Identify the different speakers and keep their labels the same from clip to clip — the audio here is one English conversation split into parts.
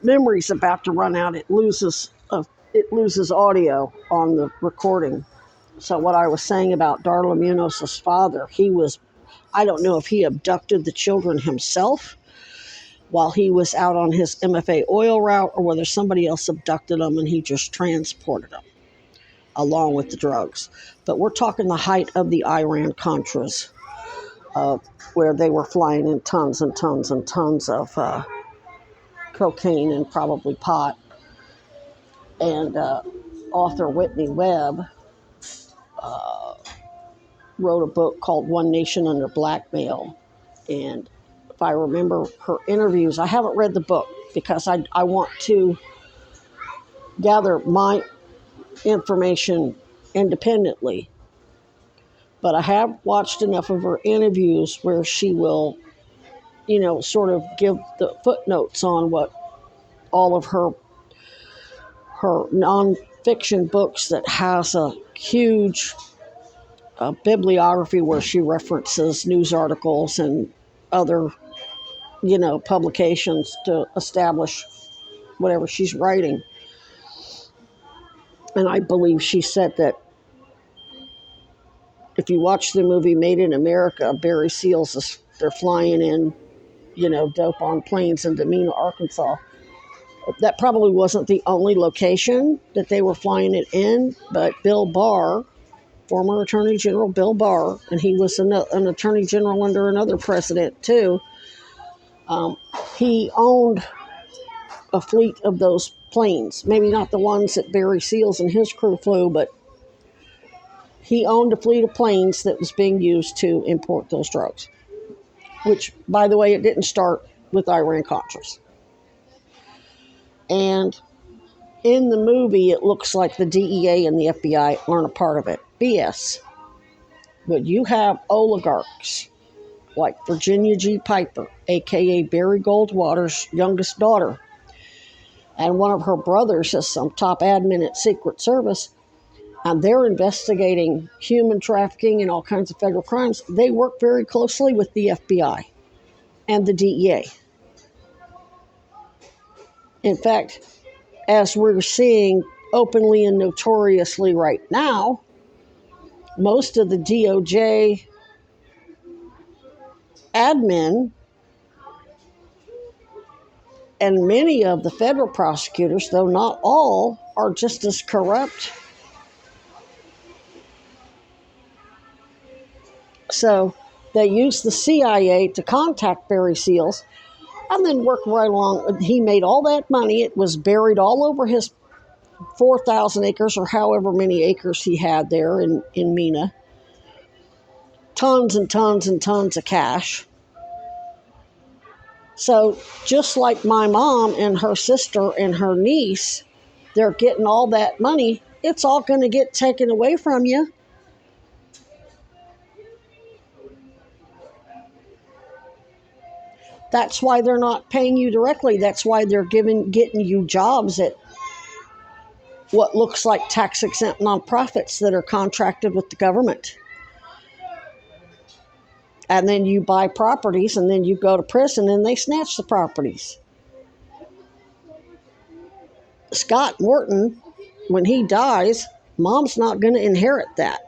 Speaker 1: memory's about to run out. It loses audio on the recording. So what I was saying about Darla Munoz's father, I don't know if he abducted the children himself while he was out on his MFA oil route, or whether somebody else abducted them and he just transported them along with the drugs. But we're talking the height of the Iran Contras, where they were flying in tons and tons and tons of cocaine and probably pot. And author Whitney Webb wrote a book called One Nation Under Blackmail. And if I remember her interviews, I haven't read the book because I want to gather my information independently. But I have watched enough of her interviews where she will, sort of give the footnotes on what all of her nonfiction books that has a huge bibliography where she references news articles and other, publications to establish whatever she's writing. And I believe she said that if you watch the movie Made in America, Barry Seals, they're flying in, dope on planes in Demean, Arkansas. That probably wasn't the only location that they were flying it in, but Bill Barr, former Attorney General Bill Barr, and he was an Attorney General under another president too, he owned a fleet of those planes. Maybe not the ones that Barry Seals and his crew flew, but he owned a fleet of planes that was being used to import those drugs. Which, by the way, it didn't start with Iran-Contras. And in the movie, it looks like the DEA and the FBI aren't a part of it. BS. But you have oligarchs like Virginia G. Piper, a.k.a. Barry Goldwater's youngest daughter, and one of her brothers is some top admin at Secret Service, and they're investigating human trafficking and all kinds of federal crimes. They work very closely with the FBI and the DEA. In fact, as we're seeing openly and notoriously right now, most of the DOJ admin and many of the federal prosecutors, though not all, are just as corrupt. So they used the CIA to contact Barry Seals and then worked right along. He made all that money. It was buried all over his 4,000 acres or however many acres he had there in Mena. Tons and tons and tons of cash. So just like my mom and her sister and her niece, they're getting all that money. It's all going to get taken away from you. That's why they're not paying you directly. That's why they're getting you jobs at what looks like tax-exempt nonprofits that are contracted with the government. And then you buy properties, and then you go to prison, and they snatch the properties. Scott Morton, when he dies, Mom's not going to inherit that.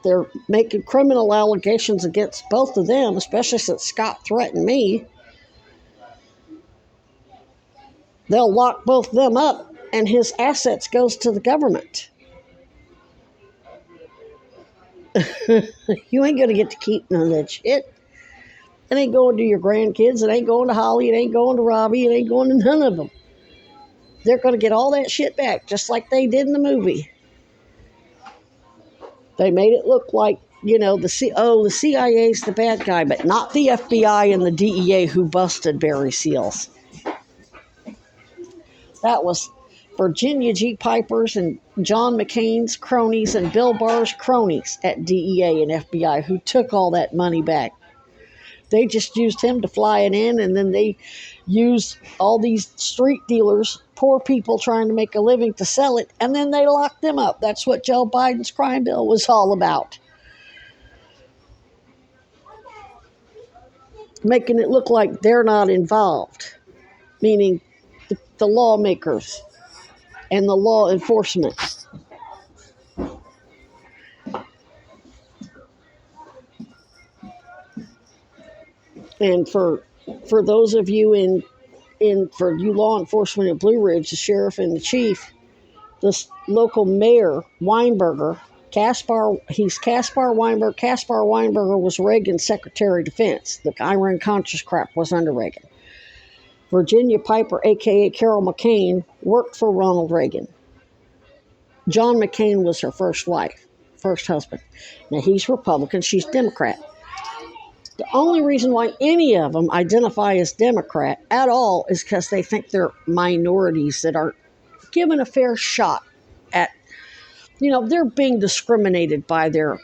Speaker 1: They're making criminal allegations against both of them, especially since Scott threatened me. They'll lock both of them up, and his assets goes to the government. You ain't going to get to keep none of that shit. It ain't going to your grandkids. It ain't going to Holly. It ain't going to Robbie. It ain't going to none of them. They're going to get all that shit back, just like they did in the movie. They made it look like, the CIA's the bad guy, but not the FBI and the DEA who busted Barry Seals. That was Virginia G. Piper's and John McCain's cronies and Bill Barr's cronies at DEA and FBI who took all that money back. They just used him to fly it in, and then they used all these street dealers, poor people trying to make a living, to sell it, and then they locked them up. That's what Joe Biden's crime bill was all about. making it look like they're not involved, meaning the lawmakers and the law enforcement. And for those of you for you law enforcement at Blue Ridge, the sheriff and the chief, this local mayor Weinberger, he's Caspar Weinberger. Caspar Weinberger was Reagan's Secretary of Defense. The Iran Contras crap was under Reagan. Virginia Piper, a.k.a. Carol McCain, worked for Ronald Reagan. John McCain was her first husband. Now, he's Republican, she's Democrat. The only reason why any of them identify as Democrat at all is because they think they're minorities that are given a fair shot at, they're being discriminated by their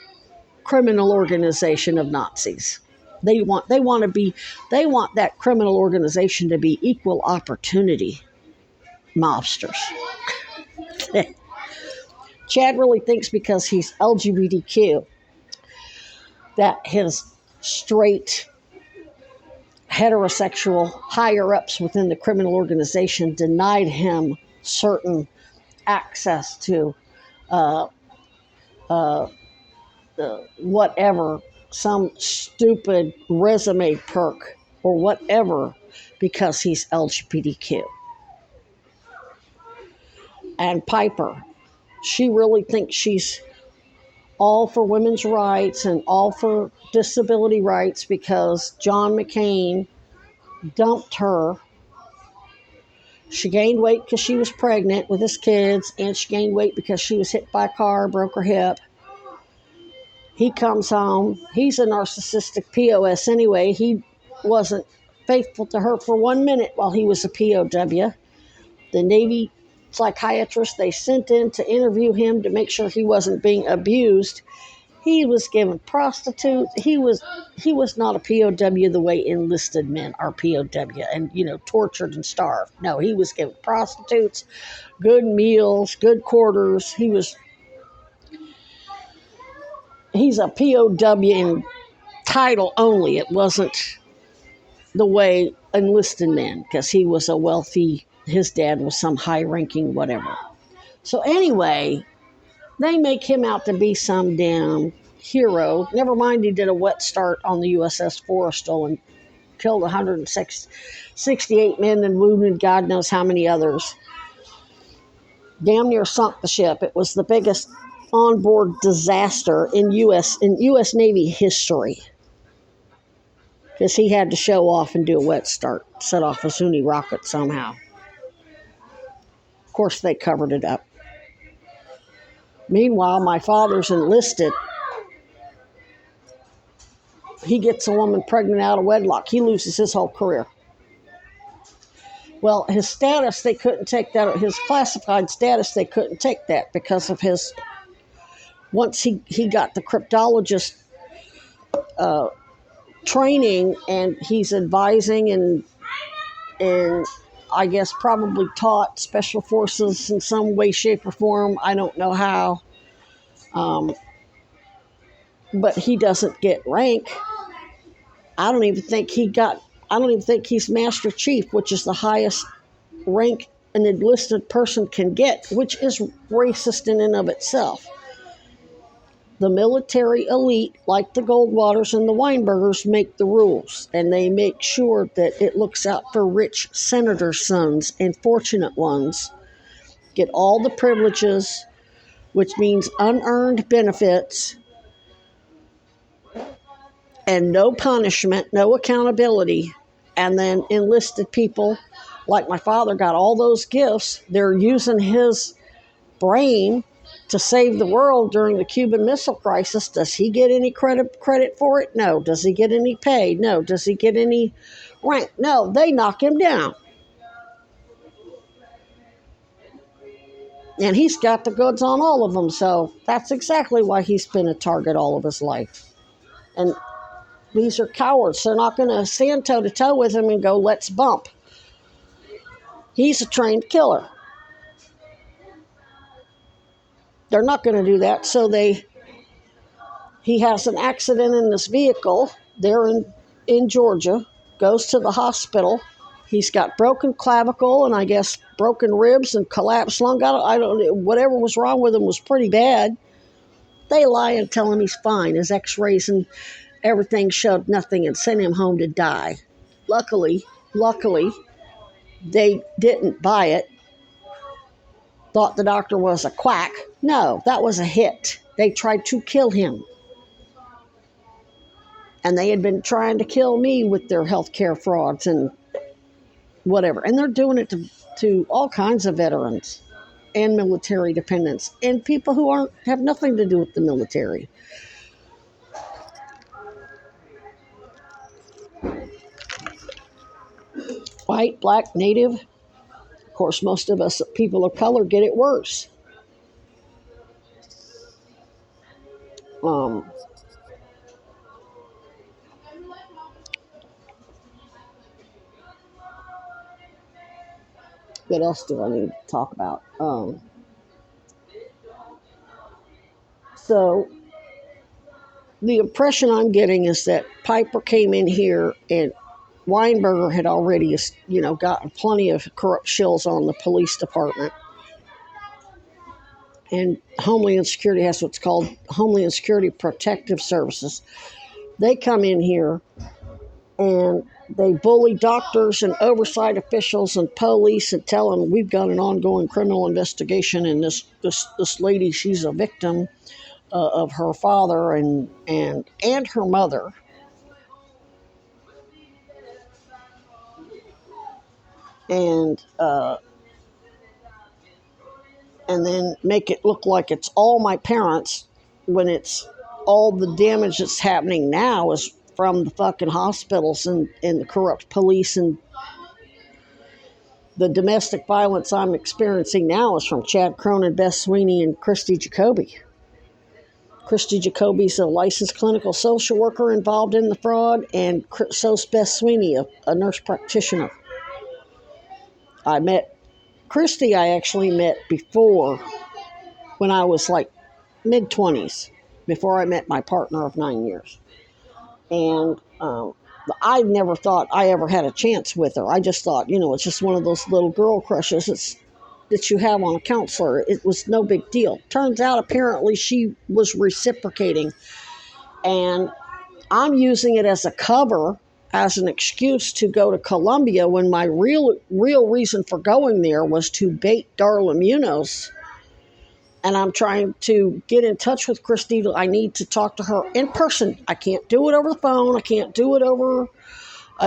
Speaker 1: criminal organization of Nazis. They want that criminal organization to be equal opportunity mobsters. Chad really thinks because he's LGBTQ that his straight heterosexual higher ups within the criminal organization denied him certain access to whatever, some stupid resume perk or whatever, because he's LGBTQ. And Piper, she really thinks she's all for women's rights and all for disability rights because John McCain dumped her. She gained weight because she was pregnant with his kids, and she gained weight because she was hit by a car, broke her hip. He comes home. He's a narcissistic POS anyway. He wasn't faithful to her for 1 minute while he was a POW. The Navy psychiatrist they sent in to interview him to make sure he wasn't being abused, he was given prostitutes. He was not a POW the way enlisted men are POW and, tortured and starved. No, he was given prostitutes, good meals, good quarters. He's a POW in title only. It wasn't the way enlisted men, because he was a wealthy, his dad was some high-ranking whatever. So anyway, they make him out to be some damn hero. Never mind, he did a wet start on the USS Forrestal and killed 168 men and wounded God knows how many others. Damn near sunk the ship. It was the biggest onboard disaster in U.S. Navy history, because he had to show off and do a wet start, set off a Zuni rocket somehow. Of course, they covered it up. Meanwhile, my father's enlisted. He gets a woman pregnant out of wedlock. He loses his whole career. Well, his status, they couldn't take that. His classified status, they couldn't take that because of his... Once he got the cryptologist training, and he's advising and I guess probably taught special forces in some way, shape, or form. I don't know how. But he doesn't get rank. I don't even think he's Master Chief, which is the highest rank an enlisted person can get, which is racist in and of itself. The military elite, like the Goldwaters and the Weinbergers, make the rules, and they make sure that it looks out for rich senators' sons and fortunate ones. Get all the privileges, which means unearned benefits, and no punishment, no accountability. And then enlisted people, like my father, got all those gifts. They're using his brain to save the world during the Cuban Missile Crisis. Does he get any credit for it? No. Does he get any pay? No. Does he get any rank? No. They knock him down. And he's got the goods on all of them, so that's exactly why he's been a target all of his life. And these are cowards. They're not going to stand toe-to-toe with him and go, let's bump. He's a trained killer. They're not going to do that, so he has an accident in this vehicle. They're in Georgia, goes to the hospital. He's got broken clavicle and I guess broken ribs and collapsed lung. I don't know. Whatever was wrong with him was pretty bad. They lie and tell him he's fine. His x-rays and everything showed nothing and sent him home to die. Luckily, they didn't buy it. Thought the doctor was a quack. No, that was a hit. They tried to kill him. And they had been trying to kill me with their healthcare frauds and whatever. And they're doing it to all kinds of veterans and military dependents and people who have nothing to do with the military. White, black, native. Of course, most of us people of color get it worse. What else do I need to talk about? So the impression I'm getting is that Piper came in here and Weinberger had already, gotten plenty of corrupt shills on the police department. And Homeland Security has what's called Homeland Security Protective Services. They come in here and they bully doctors and oversight officials and police and tell them we've got an ongoing criminal investigation and this lady, she's a victim of her father and her mother. And then make it look like it's all my parents when it's all the damage that's happening now is from the fucking hospitals and the corrupt police, and the domestic violence I'm experiencing now is from Chad Cronin, Beth Sweeney, and Christy Jacoby. Christy Jacoby's a licensed clinical social worker involved in the fraud, and so's Beth Sweeney, a nurse practitioner. I met Christy, I actually met before when I was like mid-20s, before I met my partner of 9 years. And I never thought I ever had a chance with her. I just thought, it's just one of those little girl crushes that you have on a counselor. It was no big deal. Turns out apparently she was reciprocating. And I'm using it as a cover, as an excuse to go to Colombia when my real reason for going there was to bait Darla Munoz. And I'm trying to get in touch with Christy. I need to talk to her in person. I can't do it over the phone. I can't do it over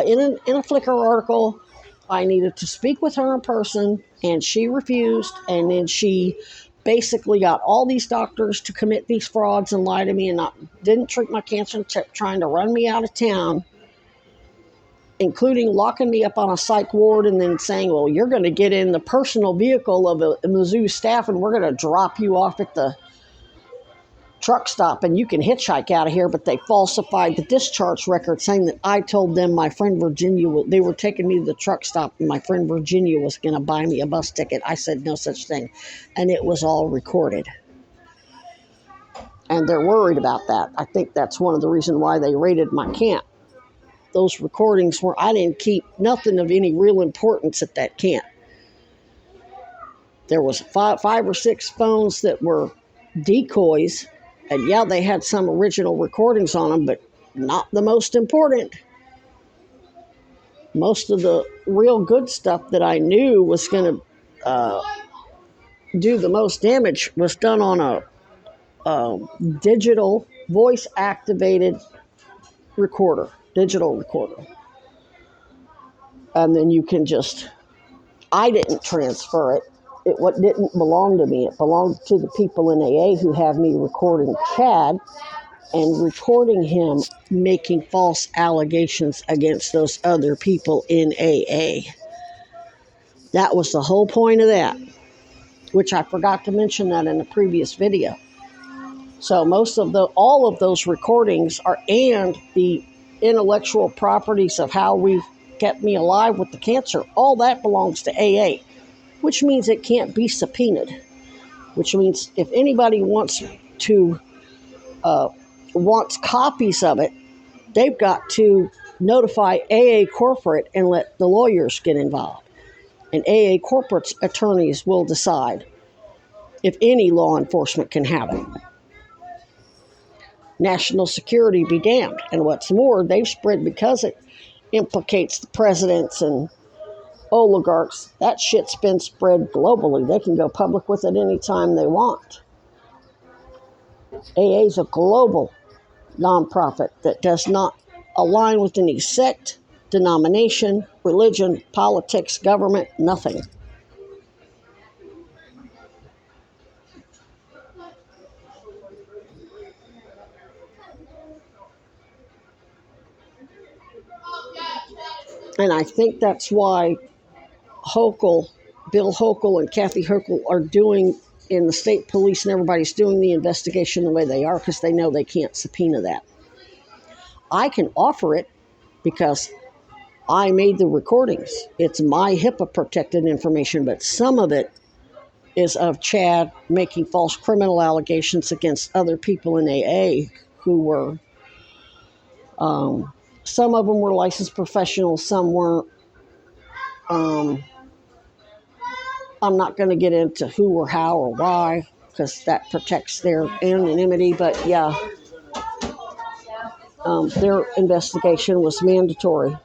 Speaker 1: in a Flickr article. I needed to speak with her in person, and she refused. And then she basically got all these doctors to commit these frauds and lie to me and didn't treat my cancer and kept trying to run me out of town, including locking me up on a psych ward and then saying, well, you're going to get in the personal vehicle of a Mizzou staff and we're going to drop you off at the truck stop and you can hitchhike out of here. But they falsified the discharge record saying that I told them my friend Virginia, they were taking me to the truck stop and my friend Virginia was going to buy me a bus ticket. I said no such thing. And it was all recorded. And they're worried about that. I think that's one of the reasons why they raided my camp. Those recordings where I didn't keep nothing of any real importance at that camp. There was five or six phones that were decoys, and yeah, they had some original recordings on them, but not the most important. Most of the real good stuff that I knew was going to do the most damage was done on a digital voice-activated recorder. Digital recorder. And then you can I didn't transfer it. It didn't belong to me. It belonged to the people in AA who have me recording Chad and recording him making false allegations against those other people in AA. That was the whole point of that, which I forgot to mention that in the previous video. So all of those recordings and the intellectual properties of how we've kept me alive with the cancer, all that belongs to AA, which means it can't be subpoenaed, which means if anybody wants copies of it, they've got to notify AA corporate and let the lawyers get involved. And AA corporate's attorneys will decide if any law enforcement can have it. National security be damned. And what's more, they've spread, because it implicates the presidents and oligarchs, that shit's been spread globally. They can go public with it anytime they want. AA is a global nonprofit that does not align with any sect, denomination, religion, politics, government, nothing. And I think that's why Bill Hochul and Kathy Hochul are doing, in the state police and everybody's doing the investigation the way they are, because they know they can't subpoena that. I can offer it because I made the recordings. It's my HIPAA protected information, but some of it is of Chad making false criminal allegations against other people in AA who were, some of them were licensed professionals, some weren't. I'm not going to get into who or how or why, because that protects their anonymity, but yeah, their investigation was mandatory.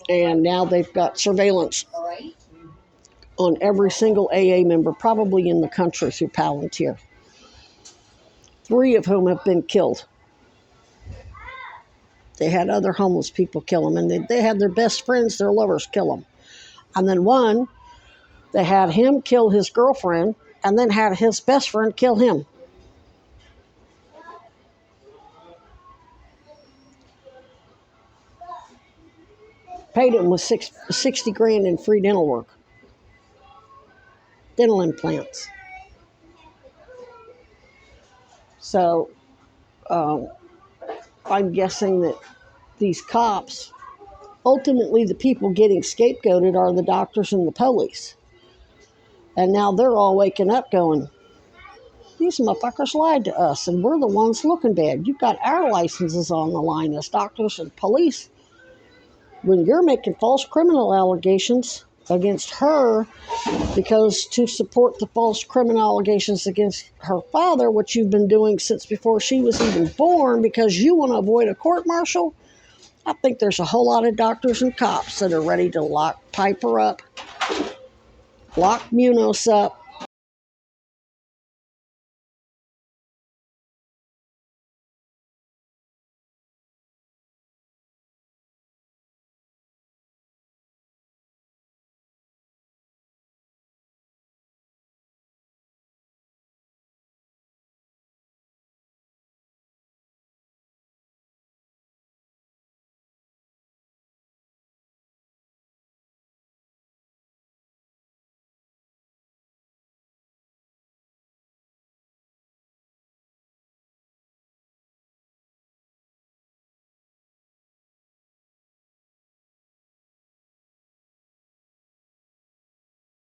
Speaker 1: And now they've got surveillance on every single AA member, probably in the country, through Palantir. 3 of whom have been killed. They had other homeless people kill them, and they had their best friends, their lovers, kill them. And then one, they had him kill his girlfriend, and then had his best friend kill him. Paid him with $60,000 in free dental work, dental implants. So I'm guessing that these cops, ultimately the people getting scapegoated are the doctors and the police. And now they're all waking up going, these motherfuckers lied to us, and we're the ones looking bad. You've got our licenses on the line as doctors and police. When you're making false criminal allegations against her, because to support the false criminal allegations against her father, which you've been doing since before she was even born, because you want to avoid a court martial, I think there's a whole lot of doctors and cops that are ready to lock Piper up, lock Munoz up,